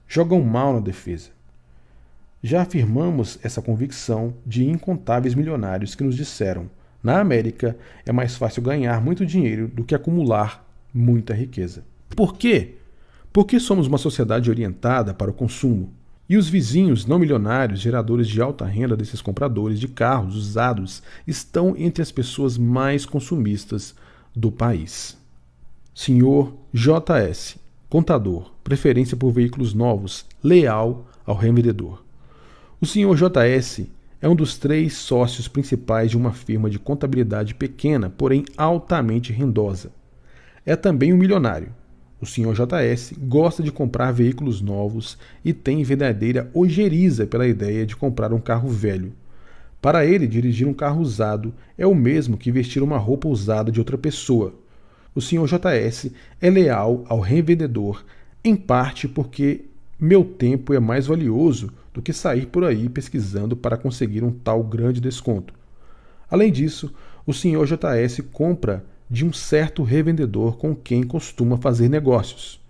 jogam mal na defesa. Já afirmamos essa convicção de incontáveis milionários que nos disseram: na América é mais fácil ganhar muito dinheiro do que acumular muita riqueza. Por quê? Porque somos uma sociedade orientada para o consumo. E os vizinhos não milionários, geradores de alta renda desses compradores de carros usados, estão entre as pessoas mais consumistas do país. Senhor JS, contador, preferência por veículos novos, leal ao revendedor. O senhor JS é um dos 3 sócios principais de uma firma de contabilidade pequena, porém altamente rendosa. É também um milionário. O senhor JS gosta de comprar veículos novos e tem verdadeira ojeriza pela ideia de comprar um carro velho. Para ele, dirigir um carro usado é o mesmo que vestir uma roupa usada de outra pessoa. O senhor JS é leal ao revendedor, em parte porque meu tempo é mais valioso do que sair por aí pesquisando para conseguir um tal grande desconto. Além disso, o senhor JS compra de um certo revendedor com quem costuma fazer negócios.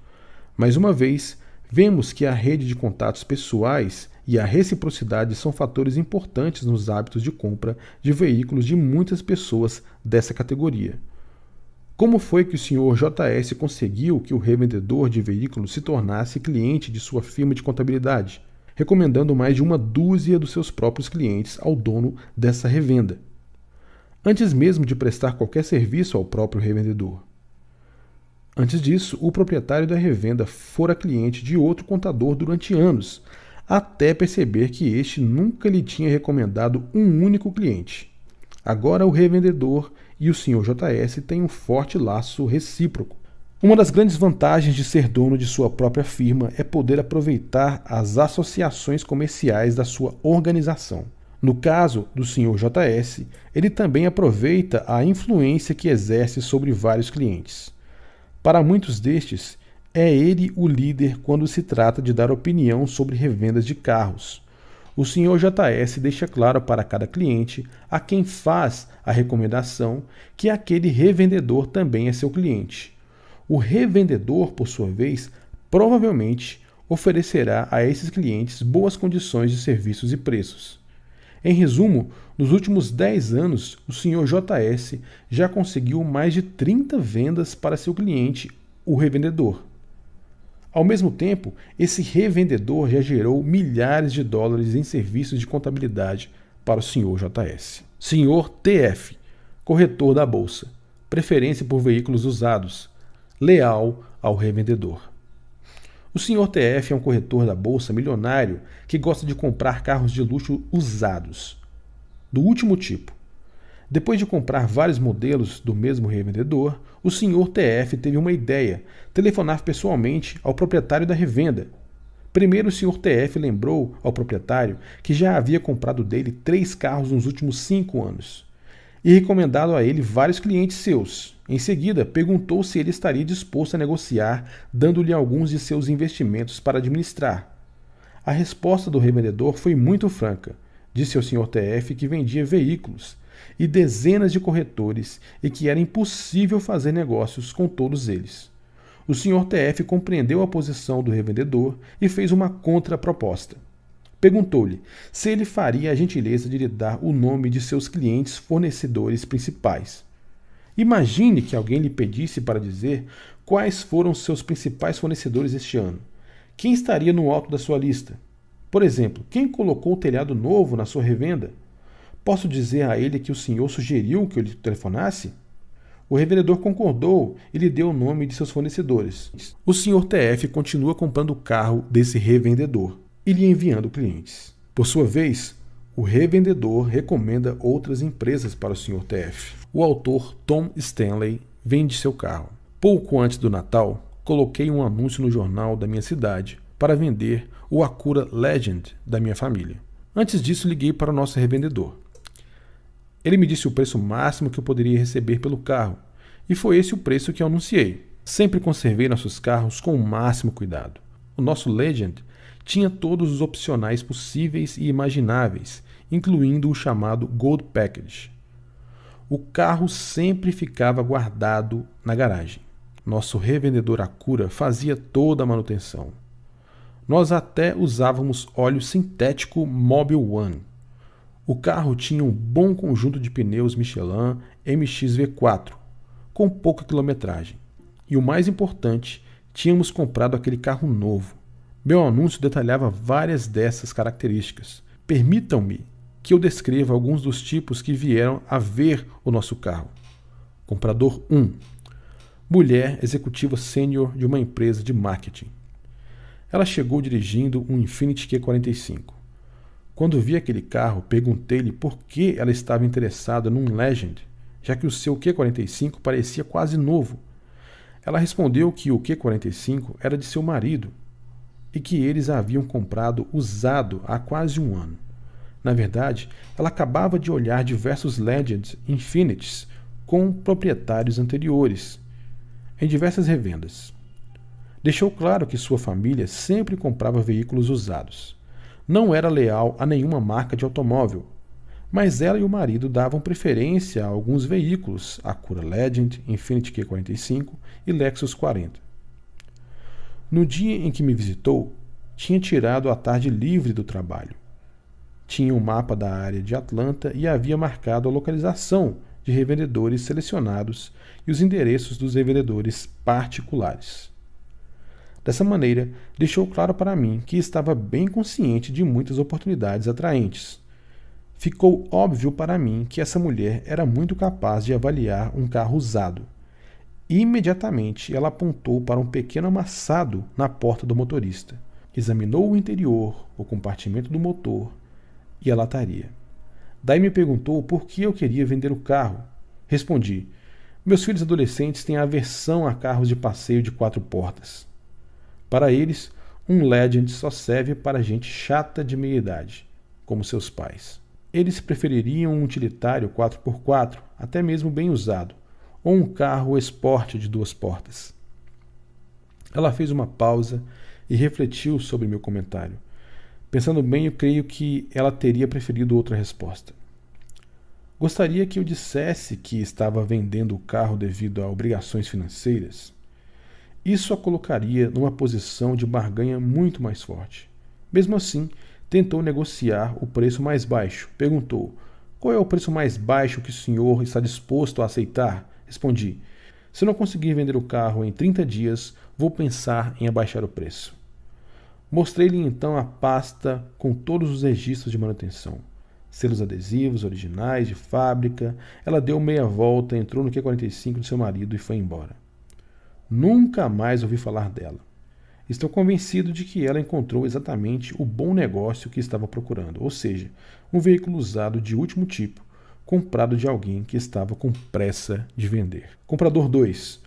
Mais uma vez, vemos que a rede de contatos pessoais e a reciprocidade são fatores importantes nos hábitos de compra de veículos de muitas pessoas dessa categoria. Como foi que o senhor JS conseguiu que o revendedor de veículos se tornasse cliente de sua firma de contabilidade, recomendando mais de 1 dúzia dos seus próprios clientes ao dono dessa revenda, antes mesmo de prestar qualquer serviço ao próprio revendedor? Antes disso, o proprietário da revenda fora cliente de outro contador durante anos, até perceber que este nunca lhe tinha recomendado um único cliente. Agora o revendedor e o senhor JS têm um forte laço recíproco. Uma das grandes vantagens de ser dono de sua própria firma é poder aproveitar as associações comerciais da sua organização. No caso do senhor JS, ele também aproveita a influência que exerce sobre vários clientes. Para muitos destes, é ele o líder quando se trata de dar opinião sobre revendas de carros. O senhor JS deixa claro para cada cliente a quem faz a recomendação que aquele revendedor também é seu cliente. O revendedor, por sua vez, provavelmente oferecerá a esses clientes boas condições de serviços e preços. Em resumo, nos últimos 10 anos, o senhor JS já conseguiu mais de 30 vendas para seu cliente, o revendedor. Ao mesmo tempo, esse revendedor já gerou milhares de dólares em serviços de contabilidade para o senhor JS. Senhor TF, corretor da bolsa, preferência por veículos usados, leal ao revendedor. O senhor TF é um corretor da bolsa milionário que gosta de comprar carros de luxo usados, do último tipo. Depois de comprar vários modelos do mesmo revendedor, o senhor TF teve uma ideia: telefonar pessoalmente ao proprietário da revenda. Primeiro, o senhor TF lembrou ao proprietário que já havia comprado dele 3 carros nos últimos 5 anos e recomendado a ele vários clientes seus. Em seguida, perguntou se ele estaria disposto a negociar, dando-lhe alguns de seus investimentos para administrar. A resposta do revendedor foi muito franca. Disse ao senhor TF que vendia veículos e dezenas de corretores e que era impossível fazer negócios com todos eles. O senhor TF compreendeu a posição do revendedor e fez uma contraproposta. Perguntou-lhe se ele faria a gentileza de lhe dar o nome de seus clientes fornecedores principais. Imagine que alguém lhe pedisse para dizer quais foram seus principais fornecedores este ano. Quem estaria no alto da sua lista? Por exemplo, quem colocou o telhado novo na sua revenda? Posso dizer a ele que o senhor sugeriu que eu lhe telefonasse? O revendedor concordou e lhe deu o nome de seus fornecedores. O senhor TF continua comprando o carro desse revendedor e lhe enviando clientes. Por sua vez, o revendedor recomenda outras empresas para o senhor TF. O autor Tom Stanley vende seu carro. Pouco antes do Natal, coloquei um anúncio no jornal da minha cidade para vender o Acura Legend da minha família. Antes disso, liguei para o nosso revendedor. Ele me disse o preço máximo que eu poderia receber pelo carro, e foi esse o preço que eu anunciei. Sempre conservei nossos carros com o máximo cuidado. O nosso Legend tinha todos os opcionais possíveis e imagináveis, incluindo o chamado Gold Package. O carro sempre ficava guardado na garagem. Nosso revendedor Acura fazia toda a manutenção. Nós até usávamos óleo sintético Mobil One. O carro tinha um bom conjunto de pneus Michelin MXV4, com pouca quilometragem. E o mais importante, tínhamos comprado aquele carro novo. Meu anúncio detalhava várias dessas características. Permitam-me que eu descreva alguns dos tipos que vieram a ver o nosso carro. Comprador 1. Mulher executiva sênior de uma empresa de marketing. Ela chegou dirigindo um Infiniti Q45. Quando vi aquele carro, perguntei-lhe por que ela estava interessada num Legend, já que o seu Q45 parecia quase novo. Ela respondeu que o Q45 era de seu marido e que eles a haviam comprado usado há quase um ano. Na verdade, ela acabava de olhar diversos Legends Infinitis com proprietários anteriores, em diversas revendas. Deixou claro que sua família sempre comprava veículos usados. Não era leal a nenhuma marca de automóvel, mas ela e o marido davam preferência a alguns veículos, Acura Legend, Infiniti Q45 e Lexus 40. No dia em que me visitou, tinha tirado a tarde livre do trabalho. Tinha um mapa da área de Atlanta e havia marcado a localização de revendedores selecionados e os endereços dos revendedores particulares. Dessa maneira, deixou claro para mim que estava bem consciente de muitas oportunidades atraentes. Ficou óbvio para mim que essa mulher era muito capaz de avaliar um carro usado. Imediatamente, ela apontou para um pequeno amassado na porta do motorista. Examinou o interior, o compartimento do motor e a lataria. Daí me perguntou por que eu queria vender o carro. Respondi: meus filhos adolescentes têm aversão a carros de passeio de 4 portas. Para eles, um Legend só serve para gente chata de meia-idade, como seus pais. Eles prefeririam um utilitário 4x4, até mesmo bem usado, ou um carro esporte de 2 portas. Ela fez uma pausa e refletiu sobre meu comentário. Pensando bem, eu creio que ela teria preferido outra resposta. Gostaria que eu dissesse que estava vendendo o carro devido a obrigações financeiras? Isso a colocaria numa posição de barganha muito mais forte. Mesmo assim, tentou negociar o preço mais baixo. Perguntou: qual é o preço mais baixo que o senhor está disposto a aceitar? Respondi: se não conseguir vender o carro em 30 dias, vou pensar em abaixar o preço. Mostrei-lhe então a pasta com todos os registros de manutenção. Selos adesivos originais de fábrica. Ela deu meia volta, entrou no Q45 de seu marido e foi embora. Nunca mais ouvi falar dela. Estou convencido de que ela encontrou exatamente o bom negócio que estava procurando, ou seja, um veículo usado de último tipo, comprado de alguém que estava com pressa de vender. Comprador 2.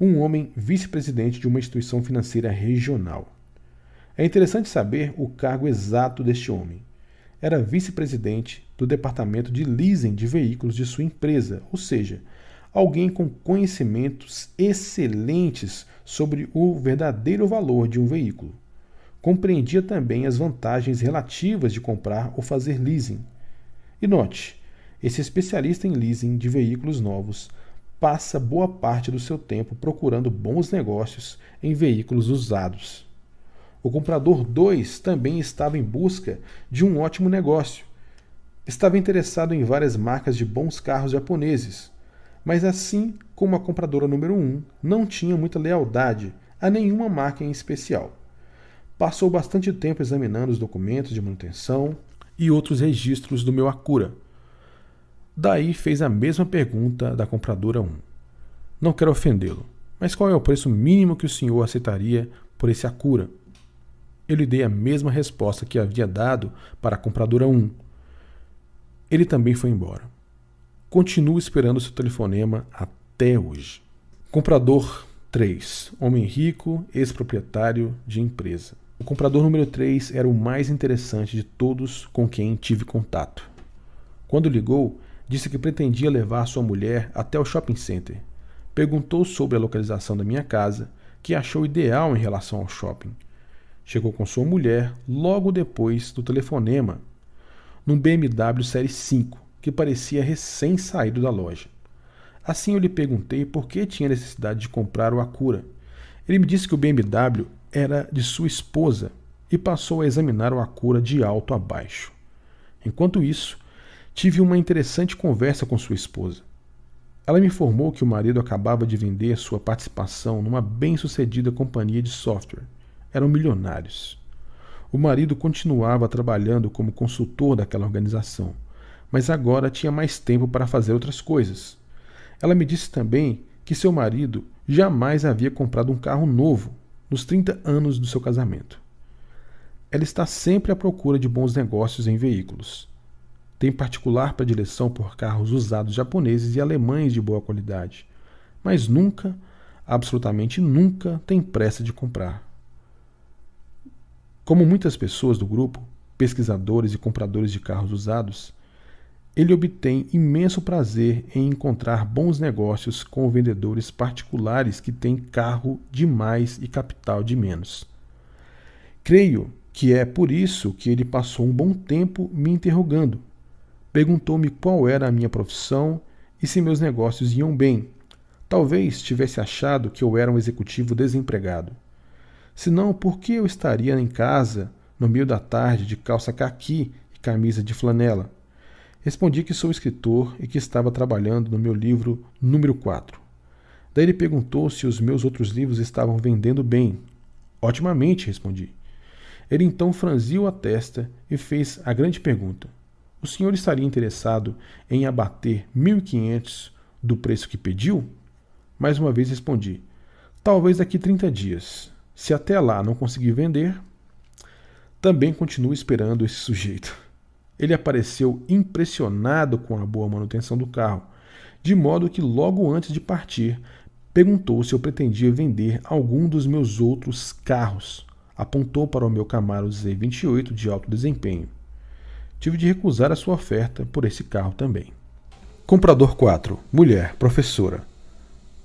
Um homem vice-presidente de uma instituição financeira regional. É interessante saber o cargo exato deste homem. Era vice-presidente do departamento de leasing de veículos de sua empresa, ou seja, alguém com conhecimentos excelentes sobre o verdadeiro valor de um veículo. Compreendia também as vantagens relativas de comprar ou fazer leasing. E note, esse especialista em leasing de veículos novos passa boa parte do seu tempo procurando bons negócios em veículos usados. O comprador 2 também estava em busca de um ótimo negócio. Estava interessado em várias marcas de bons carros japoneses, mas assim como a compradora número 1, não tinha muita lealdade a nenhuma marca em especial. Passou bastante tempo examinando os documentos de manutenção e outros registros do meu Acura. Daí fez a mesma pergunta da compradora 1. Não quero ofendê-lo, mas qual é o preço mínimo que o senhor aceitaria por esse Acura? Eu lhe dei a mesma resposta que havia dado para a compradora 1. Ele também foi embora. Continuo esperando seu telefonema até hoje. Comprador 3. Homem rico, ex-proprietário de empresa. O comprador número 3 era o mais interessante de todos com quem tive contato. Quando ligou, disse que pretendia levar sua mulher até o shopping center. Perguntou sobre a localização da minha casa, que achou ideal em relação ao shopping. Chegou com sua mulher logo depois do telefonema, num BMW Série 5, que parecia recém-saído da loja. Assim eu lhe perguntei por que tinha necessidade de comprar o Acura. Ele me disse que o BMW era de sua esposa e passou a examinar o Acura de alto a baixo. Enquanto isso, tive uma interessante conversa com sua esposa. Ela me informou que o marido acabava de vender sua participação numa bem-sucedida companhia de software. Eram milionários. O marido continuava trabalhando como consultor daquela organização, mas agora tinha mais tempo para fazer outras coisas. Ela me disse também que seu marido jamais havia comprado um carro novo nos 30 anos do seu casamento. Ela está sempre à procura de bons negócios em veículos. Tem particular predileção por carros usados japoneses e alemães de boa qualidade, mas nunca, absolutamente nunca, tem pressa de comprar. Como muitas pessoas do grupo, pesquisadores e compradores de carros usados, ele obtém imenso prazer em encontrar bons negócios com vendedores particulares que têm carro de mais e capital de menos. Creio que é por isso que ele passou um bom tempo me interrogando. Perguntou-me qual era a minha profissão e se meus negócios iam bem. Talvez tivesse achado que eu era um executivo desempregado. Senão, por que eu estaria em casa, no meio da tarde, de calça caqui e camisa de flanela? Respondi que sou escritor e que estava trabalhando no meu livro número 4. Daí ele perguntou se os meus outros livros estavam vendendo bem. Otimamente, respondi. Ele então franziu a testa e fez a grande pergunta. O senhor estaria interessado em abater 1.500 do preço que pediu? Mais uma vez respondi. Talvez daqui 30 dias. Se até lá não conseguir vender, também continuo esperando esse sujeito. Ele apareceu impressionado com a boa manutenção do carro, de modo que logo antes de partir, perguntou se eu pretendia vender algum dos meus outros carros. Apontou para o meu Camaro Z28 de alto desempenho. Tive de recusar a sua oferta por esse carro também. Comprador 4. Mulher, professora.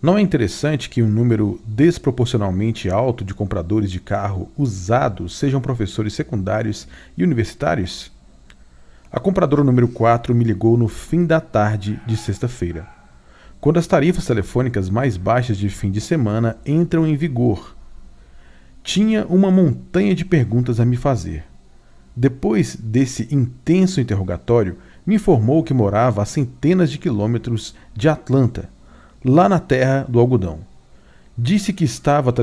Não é interessante que um número desproporcionalmente alto de compradores de carro usados sejam professores secundários e universitários? A compradora número 4 me ligou no fim da tarde de sexta-feira, quando as tarifas telefônicas mais baixas de fim de semana entram em vigor. Tinha uma montanha de perguntas a me fazer. Depois desse intenso interrogatório, me informou que morava a centenas de quilômetros de Atlanta, lá na terra do algodão. Disse que estava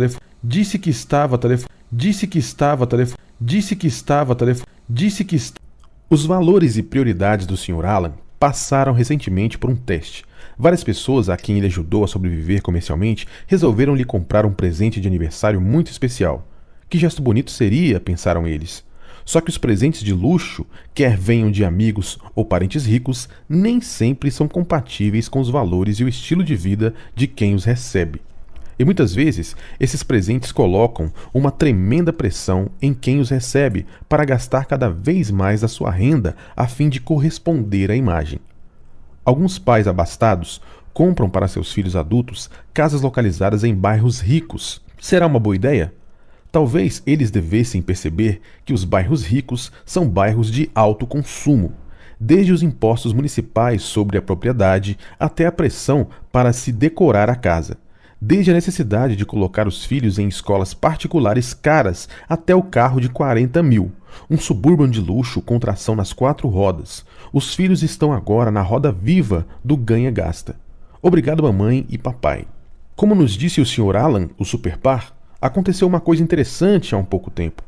Os valores e prioridades do Sr. Alan passaram recentemente por um teste. Várias pessoas a quem ele ajudou a sobreviver comercialmente resolveram lhe comprar um presente de aniversário muito especial. Que gesto bonito seria, pensaram eles. Só que os presentes de luxo, quer venham de amigos ou parentes ricos, nem sempre são compatíveis com os valores e o estilo de vida de quem os recebe. E muitas vezes, esses presentes colocam uma tremenda pressão em quem os recebe para gastar cada vez mais da sua renda a fim de corresponder à imagem. Alguns pais abastados compram para seus filhos adultos casas localizadas em bairros ricos. Será uma boa ideia? Talvez eles devessem perceber que os bairros ricos são bairros de alto consumo, desde os impostos municipais sobre a propriedade até a pressão para se decorar a casa, desde a necessidade de colocar os filhos em escolas particulares caras até o carro de 40 mil, um Suburban de luxo com tração nas 4 rodas. Os filhos estão agora na roda viva do ganha-gasta. Obrigado, mamãe e papai. Como nos disse o Sr. Alan, o superpar, aconteceu uma coisa interessante há um pouco tempo.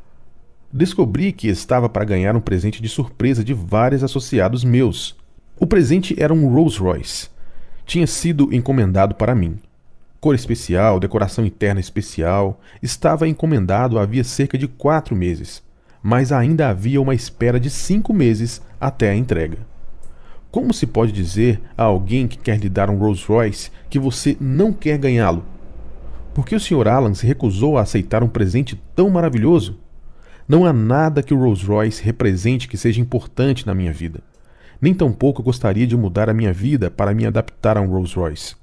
Descobri que estava para ganhar um presente de surpresa de vários associados meus. O presente era um Rolls Royce. Tinha sido encomendado para mim. Cor especial, decoração interna especial, estava encomendado havia cerca de 4 meses, mas ainda havia uma espera de 5 meses até a entrega. Como se pode dizer a alguém que quer lhe dar um Rolls Royce que você não quer ganhá-lo? Por que o Sr. Alan se recusou a aceitar um presente tão maravilhoso? Não há nada que o Rolls Royce represente que seja importante na minha vida. Nem tampouco gostaria de mudar a minha vida para me adaptar a um Rolls Royce.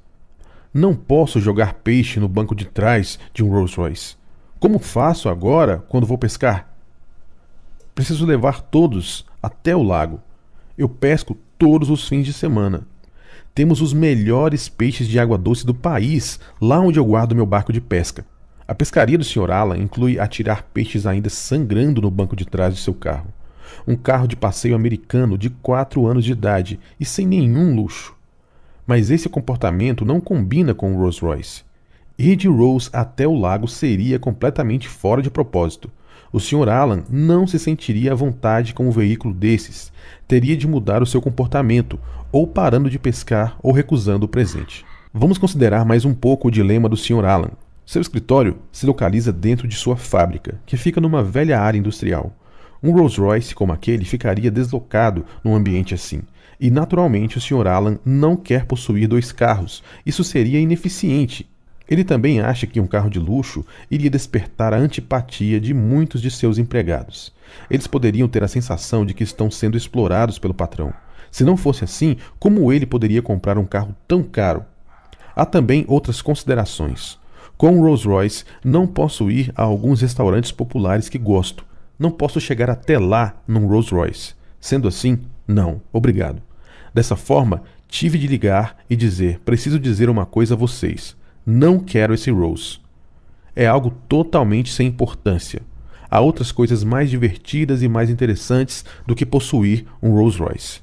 Não posso jogar peixe no banco de trás de um Rolls Royce. Como faço agora quando vou pescar? Preciso levar todos até o lago. Eu pesco todos os fins de semana. Temos os melhores peixes de água doce do país, lá onde eu guardo meu barco de pesca. A pescaria do Sr. Alan inclui atirar peixes ainda sangrando no banco de trás de seu carro. Um carro de passeio americano de 4 anos de idade e sem nenhum luxo. Mas esse comportamento não combina com o Rolls Royce. Ir de Rolls até o lago seria completamente fora de propósito. O Sr. Alan não se sentiria à vontade com um veículo desses. Teria de mudar o seu comportamento, ou parando de pescar ou recusando o presente. Vamos considerar mais um pouco o dilema do Sr. Alan. Seu escritório se localiza dentro de sua fábrica, que fica numa velha área industrial. Um Rolls Royce como aquele ficaria deslocado num ambiente assim. E naturalmente o Sr. Alan não quer possuir 2 carros. Isso seria ineficiente. Ele também acha que um carro de luxo iria despertar a antipatia de muitos de seus empregados. Eles poderiam ter a sensação de que estão sendo explorados pelo patrão. Se não fosse assim, como ele poderia comprar um carro tão caro? Há também outras considerações. Com o Rolls Royce, não posso ir a alguns restaurantes populares que gosto. Não posso chegar até lá num Rolls Royce. Sendo assim, não, obrigado. Dessa forma, tive de ligar e dizer: preciso dizer uma coisa a vocês. Não quero esse Rolls. É algo totalmente sem importância. Há outras coisas mais divertidas e mais interessantes do que possuir um Rolls Royce.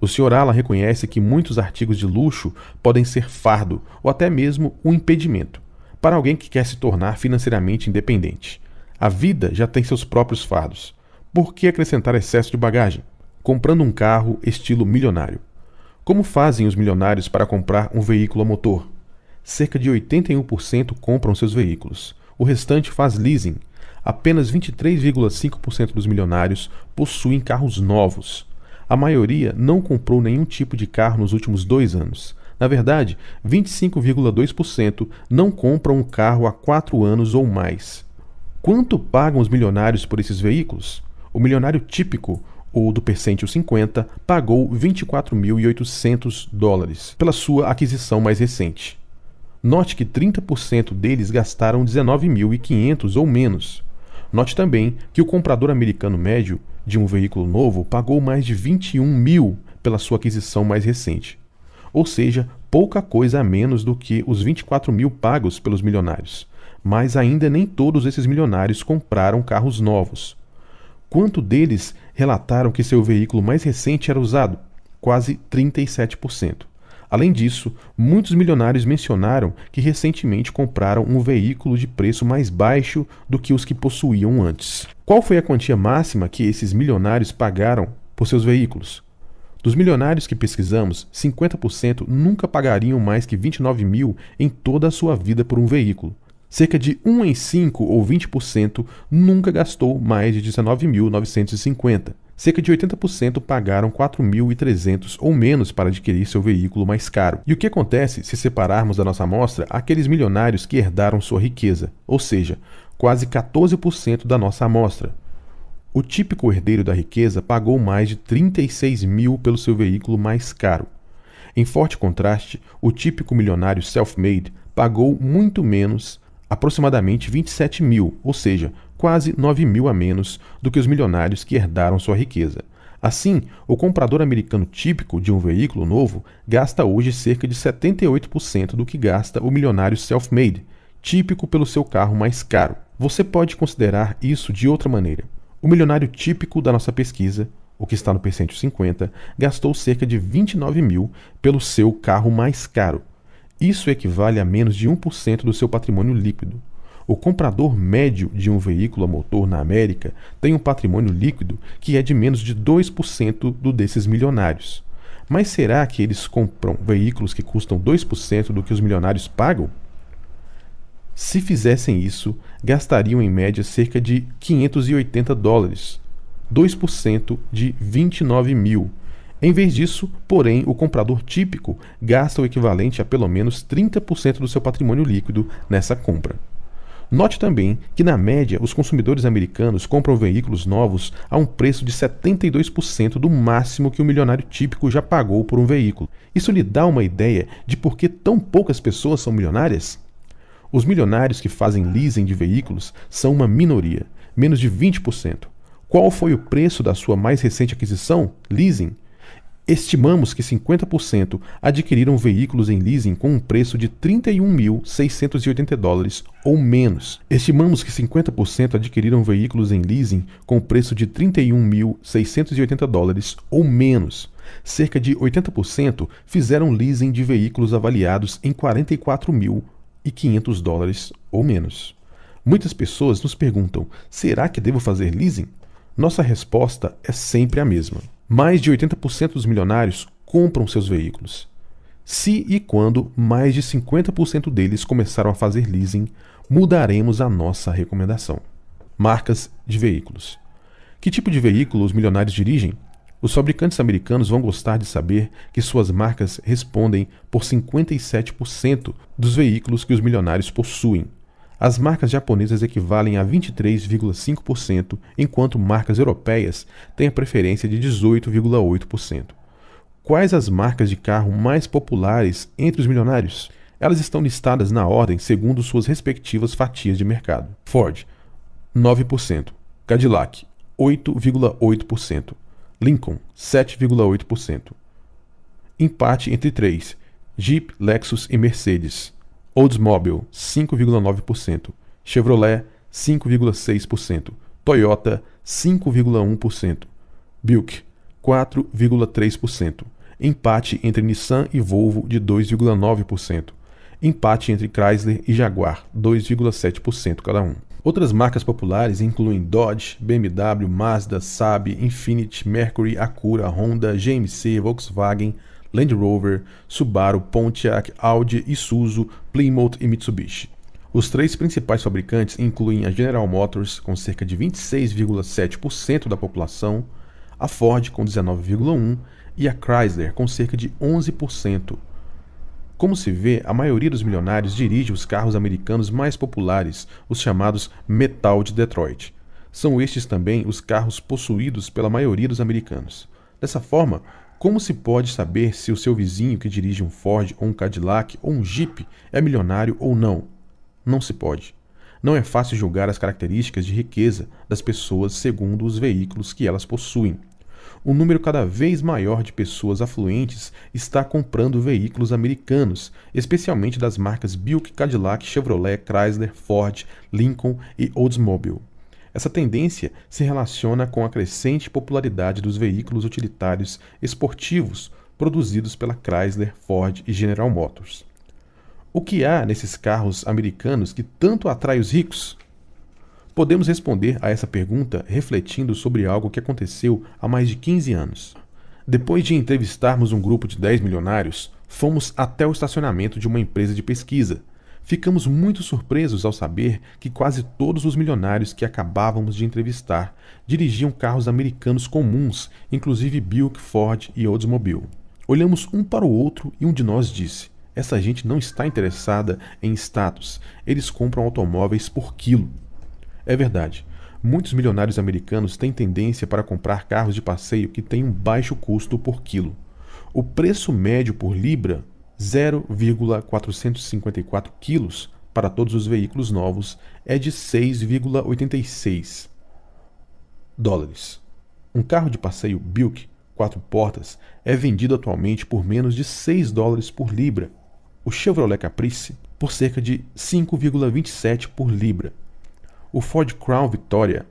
O Sr. Alan reconhece que muitos artigos de luxo podem ser fardo ou até mesmo um impedimento para alguém que quer se tornar financeiramente independente. A vida já tem seus próprios fardos. Por que acrescentar excesso de bagagem? Comprando um carro estilo milionário. Como fazem os milionários para comprar um veículo a motor? Cerca de 81% compram seus veículos. O restante faz leasing. Apenas 23,5% dos milionários possuem carros novos. A maioria não comprou nenhum tipo de carro nos últimos 2 anos. Na verdade, 25,2% não compram um carro há 4 anos ou mais. Quanto pagam os milionários por esses veículos? O milionário típico, ou do percentile 50, pagou $24.800 pela sua aquisição mais recente. Note que 30% deles gastaram $19.500 ou menos. Note também que o comprador americano médio de um veículo novo pagou mais de $21.000 pela sua aquisição mais recente. Ou seja, pouca coisa a menos do que os $24.000 pagos pelos milionários. Mas ainda nem todos esses milionários compraram carros novos. Quanto deles relataram que seu veículo mais recente era usado? Quase 37%. Além disso, muitos milionários mencionaram que recentemente compraram um veículo de preço mais baixo do que os que possuíam antes. Qual foi a quantia máxima que esses milionários pagaram por seus veículos? Dos milionários que pesquisamos, 50% nunca pagariam mais que $29.000 em toda a sua vida por um veículo. Cerca de 1 em 5 ou 20% nunca gastou mais de $19.950. Cerca de 80% pagaram $4.300 ou menos para adquirir seu veículo mais caro. E o que acontece se separarmos da nossa amostra aqueles milionários que herdaram sua riqueza, ou seja, quase 14% da nossa amostra? O típico herdeiro da riqueza pagou mais de $36.000 pelo seu veículo mais caro. Em forte contraste, o típico milionário self-made pagou muito menos, aproximadamente $27.000, ou seja, quase $9.000 a menos do que os milionários que herdaram sua riqueza. Assim, o comprador americano típico de um veículo novo gasta hoje cerca de 78% do que gasta o milionário self-made, típico pelo seu carro mais caro. Você pode considerar isso de outra maneira. O milionário típico da nossa pesquisa, o que está no percentile 50, gastou cerca de $29.000 pelo seu carro mais caro. Isso equivale a menos de 1% do seu patrimônio líquido. O comprador médio de um veículo a motor na América tem um patrimônio líquido que é de menos de 2% do desses milionários. Mas será que eles compram veículos que custam 2% do que os milionários pagam? Se fizessem isso, gastariam em média cerca de $580, 2% de $29.000. Em vez disso, porém, o comprador típico gasta o equivalente a pelo menos 30% do seu patrimônio líquido nessa compra. Note também que, na média, os consumidores americanos compram veículos novos a um preço de 72% do máximo que o milionário típico já pagou por um veículo. Isso lhe dá uma ideia de por que tão poucas pessoas são milionárias? Os milionários que fazem leasing de veículos são uma minoria, menos de 20%. Qual foi o preço da sua mais recente aquisição, leasing? Estimamos que 50% adquiriram veículos em leasing com um preço de $31.680 ou menos. Estimamos que 50% adquiriram veículos em leasing com preço de $31.680 ou menos. Cerca de 80% fizeram leasing de veículos avaliados em $44.500 ou menos. Muitas pessoas nos perguntam: será que devo fazer leasing? Nossa resposta é sempre a mesma. Mais de 80% dos milionários compram seus veículos. Se e quando mais de 50% deles começaram a fazer leasing, mudaremos a nossa recomendação. Marcas de veículos. Que tipo de veículo os milionários dirigem? Os fabricantes americanos vão gostar de saber que suas marcas respondem por 57% dos veículos que os milionários possuem. As marcas japonesas equivalem a 23,5%, enquanto marcas europeias têm a preferência de 18,8%. Quais as marcas de carro mais populares entre os milionários? Elas estão listadas na ordem segundo suas respectivas fatias de mercado. Ford, 9%. Cadillac, 8,8%. Lincoln, 7,8%. Empate entre três: Jeep, Lexus e Mercedes. Oldsmobile, 5,9%. Chevrolet, 5,6%. Toyota, 5,1%. Buick, 4,3%. Empate entre Nissan e Volvo, de 2,9%. Empate entre Chrysler e Jaguar, 2,7% cada um. Outras marcas populares incluem Dodge, BMW, Mazda, Saab, Infiniti, Mercury, Acura, Honda, GMC, Volkswagen, Land Rover, Subaru, Pontiac, Audi, Isuzu, Plymouth e Mitsubishi. Os três principais fabricantes incluem a General Motors, com cerca de 26,7% da população, a Ford, com 19,1%, e a Chrysler, com cerca de 11%. Como se vê, a maioria dos milionários dirige os carros americanos mais populares, os chamados metal de Detroit. São estes também os carros possuídos pela maioria dos americanos. Dessa forma, como se pode saber se o seu vizinho que dirige um Ford ou um Cadillac ou um Jeep é milionário ou não? Não se pode. Não é fácil julgar as características de riqueza das pessoas segundo os veículos que elas possuem. Um número cada vez maior de pessoas afluentes está comprando veículos americanos, especialmente das marcas Buick, Cadillac, Chevrolet, Chrysler, Ford, Lincoln e Oldsmobile. Essa tendência se relaciona com a crescente popularidade dos veículos utilitários esportivos produzidos pela Chrysler, Ford e General Motors. O que há nesses carros americanos que tanto atrai os ricos? Podemos responder a essa pergunta refletindo sobre algo que aconteceu há mais de 15 anos. Depois de entrevistarmos um grupo de 10 milionários, fomos até o estacionamento de uma empresa de pesquisa. Ficamos muito surpresos ao saber que quase todos os milionários que acabávamos de entrevistar dirigiam carros americanos comuns, inclusive Buick, Ford e Oldsmobile. Olhamos um para o outro e um de nós disse: essa gente não está interessada em status, eles compram automóveis por quilo. É verdade, muitos milionários americanos têm tendência para comprar carros de passeio que têm um baixo custo por quilo. O preço médio por libra, 0,454 quilos para todos os veículos novos, é de 6,86 dólares. Um carro de passeio Buick 4 portas é vendido atualmente por menos de 6 dólares por libra. O Chevrolet Caprice por cerca de 5,27 por libra. O Ford Crown Victoria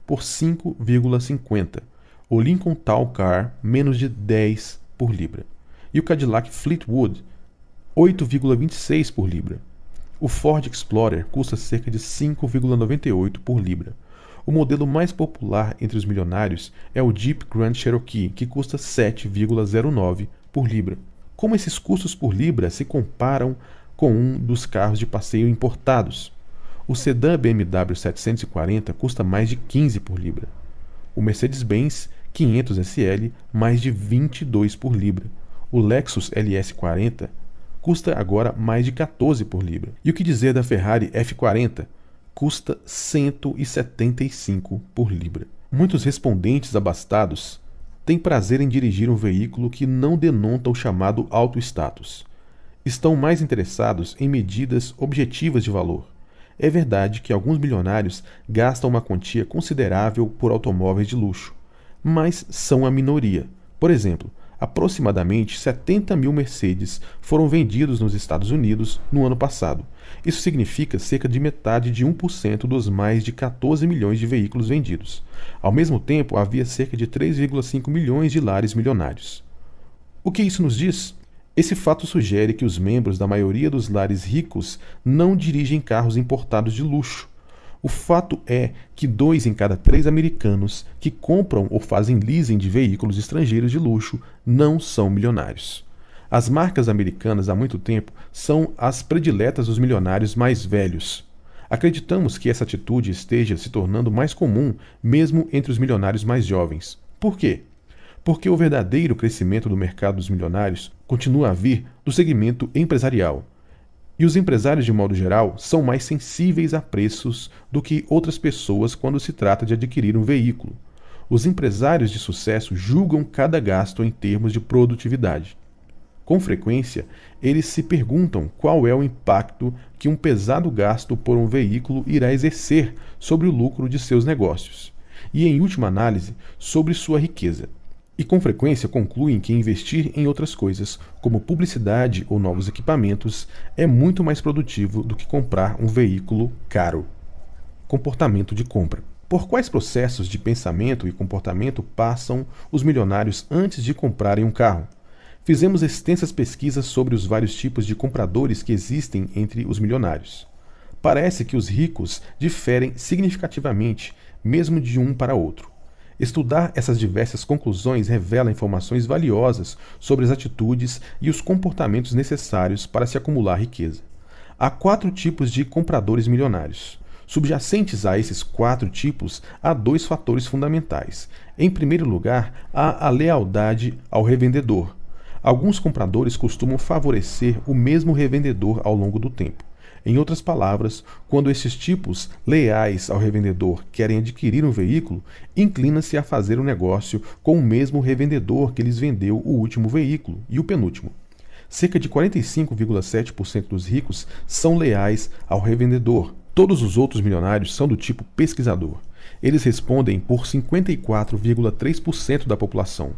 por 5,50. O Lincoln Tall Car menos de 10 por libra. E o Cadillac Fleetwood 8,26 por libra. O Ford Explorer custa cerca de 5,98 por libra. O modelo mais popular entre os milionários é o Jeep Grand Cherokee, que custa 7,09 por libra. Como esses custos por libra se comparam com um dos carros de passeio importados? O sedã BMW 740 custa mais de 15 por libra. O Mercedes-Benz 500 SL mais de 22 por libra. O Lexus LS40 custa agora mais de 14 por libra. E o que dizer da Ferrari F40? Custa 175 por libra. Muitos respondentes abastados têm prazer em dirigir um veículo que não denota o chamado alto status. Estão mais interessados em medidas objetivas de valor. É verdade que alguns milionários gastam uma quantia considerável por automóveis de luxo, mas são a minoria. Por exemplo, Aproximadamente 70 mil Mercedes foram vendidos nos Estados Unidos no ano passado. Isso significa cerca de metade de 1% dos mais de 14 milhões de veículos vendidos. Ao mesmo tempo, havia cerca de 3,5 milhões de lares milionários. O que isso nos diz? Esse fato sugere que os membros da maioria dos lares ricos não dirigem carros importados de luxo. O fato é que 2 em cada 3 americanos que compram ou fazem leasing de veículos estrangeiros de luxo não são milionários. As marcas americanas há muito tempo são as prediletas dos milionários mais velhos. Acreditamos que essa atitude esteja se tornando mais comum mesmo entre os milionários mais jovens. Por quê? Porque o verdadeiro crescimento do mercado dos milionários continua a vir do segmento empresarial. E os empresários, de modo geral, são mais sensíveis a preços do que outras pessoas quando se trata de adquirir um veículo. Os empresários de sucesso julgam cada gasto em termos de produtividade. Com frequência, eles se perguntam qual é o impacto que um pesado gasto por um veículo irá exercer sobre o lucro de seus negócios e, em última análise, sobre sua riqueza. E com frequência concluem que investir em outras coisas, como publicidade ou novos equipamentos, é muito mais produtivo do que comprar um veículo caro. Comportamento de compra. Por quais processos de pensamento e comportamento passam os milionários antes de comprarem um carro? Fizemos extensas pesquisas sobre os vários tipos de compradores que existem entre os milionários. Parece que os ricos diferem significativamente, mesmo de um para outro. Estudar essas diversas conclusões revela informações valiosas sobre as atitudes e os comportamentos necessários para se acumular riqueza. Há 4 tipos de compradores milionários. Subjacentes a esses 4 tipos, há 2 fatores fundamentais. Em primeiro lugar, há a lealdade ao revendedor. Alguns compradores costumam favorecer o mesmo revendedor ao longo do tempo. Em outras palavras, quando esses tipos leais ao revendedor querem adquirir um veículo, inclina-se a fazer o negócio com o mesmo revendedor que lhes vendeu o último veículo e o penúltimo. Cerca de 45,7% dos ricos são leais ao revendedor. Todos os outros milionários são do tipo pesquisador. Eles respondem por 54,3% da população.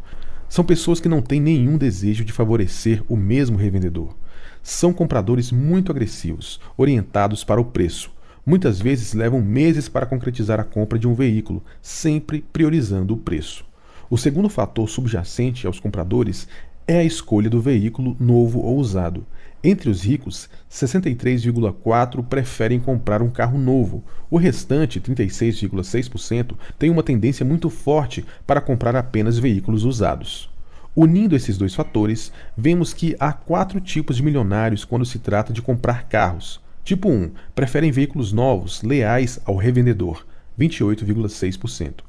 São pessoas que não têm nenhum desejo de favorecer o mesmo revendedor. São compradores muito agressivos, orientados para o preço. Muitas vezes levam meses para concretizar a compra de um veículo, sempre priorizando o preço. O segundo fator subjacente aos compradores é a escolha do veículo novo ou usado. Entre os ricos, 63,4% preferem comprar um carro novo. O restante, 36,6%, tem uma tendência muito forte para comprar apenas veículos usados. Unindo esses 2 fatores, vemos que há 4 tipos de milionários quando se trata de comprar carros. Tipo 1, preferem veículos novos, leais ao revendedor, 28,6%.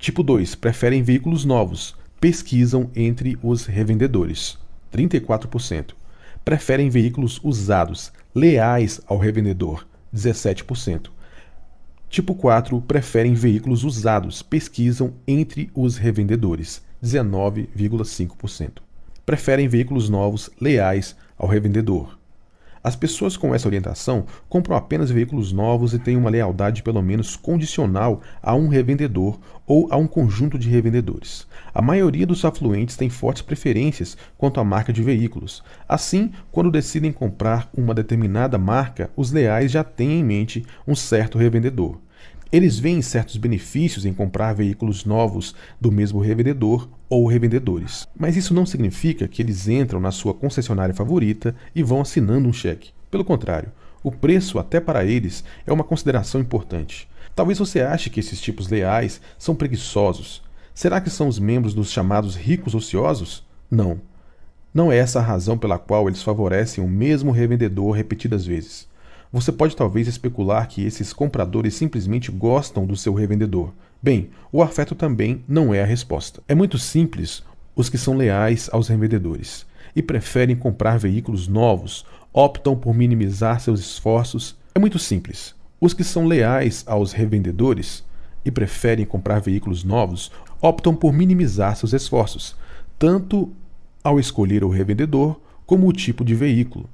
Tipo 2, preferem veículos novos, pesquisam entre os revendedores, 34%. Preferem veículos usados, leais ao revendedor, 17%. Tipo 4, preferem veículos usados, pesquisam entre os revendedores, 19,5%. Preferem veículos novos, leais ao revendedor. As pessoas com essa orientação compram apenas veículos novos e têm uma lealdade pelo menos condicional a um revendedor ou a um conjunto de revendedores. A maioria dos afluentes tem fortes preferências quanto à marca de veículos. Assim, quando decidem comprar uma determinada marca, os leais já têm em mente um certo revendedor. Eles veem certos benefícios em comprar veículos novos do mesmo revendedor ou revendedores. Mas isso não significa que eles entram na sua concessionária favorita e vão assinando um cheque. Pelo contrário, o preço, até para eles, é uma consideração importante. Talvez você ache que esses tipos leais são preguiçosos. Será que são os membros dos chamados ricos ociosos? Não. Não é essa a razão pela qual eles favorecem o mesmo revendedor repetidas vezes. Você pode talvez especular que esses compradores simplesmente gostam do seu revendedor. Bem, o afeto também não é a resposta. É muito simples os que são leais aos revendedores e preferem comprar veículos novos, optam por minimizar seus esforços. É muito simples. Os que são leais aos revendedores e preferem comprar veículos novos, optam por minimizar seus esforços, tanto ao escolher o revendedor como o tipo de veículo.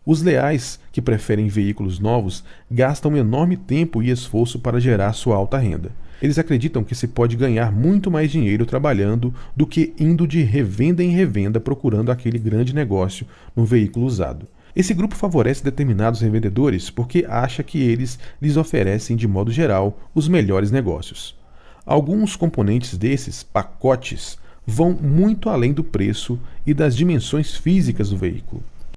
Os leais, que preferem veículos novos, gastam enorme tempo e esforço para gerar sua alta renda. Eles acreditam que se pode ganhar muito mais dinheiro trabalhando do que indo de revenda em revenda procurando aquele grande negócio no veículo usado. Esse grupo favorece determinados revendedores porque acha que eles lhes oferecem, de modo geral, os melhores negócios. Alguns componentes desses pacotes vão muito além do preço e das dimensões físicas do veículo.